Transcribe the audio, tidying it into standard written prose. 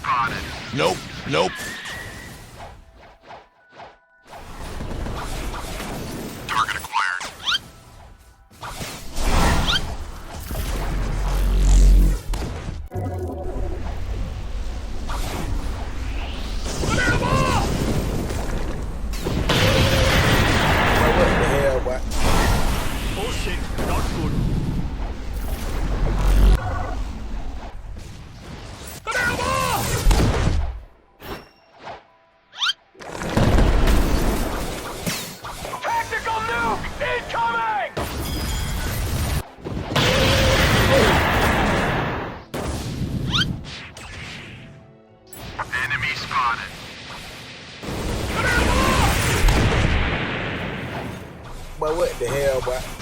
spotted. Nope, nope. Target acquired. What the hell, boy? Oh shit, not good. Tactical nuke incoming! Enemy spotted. Boy, what the hell, boy?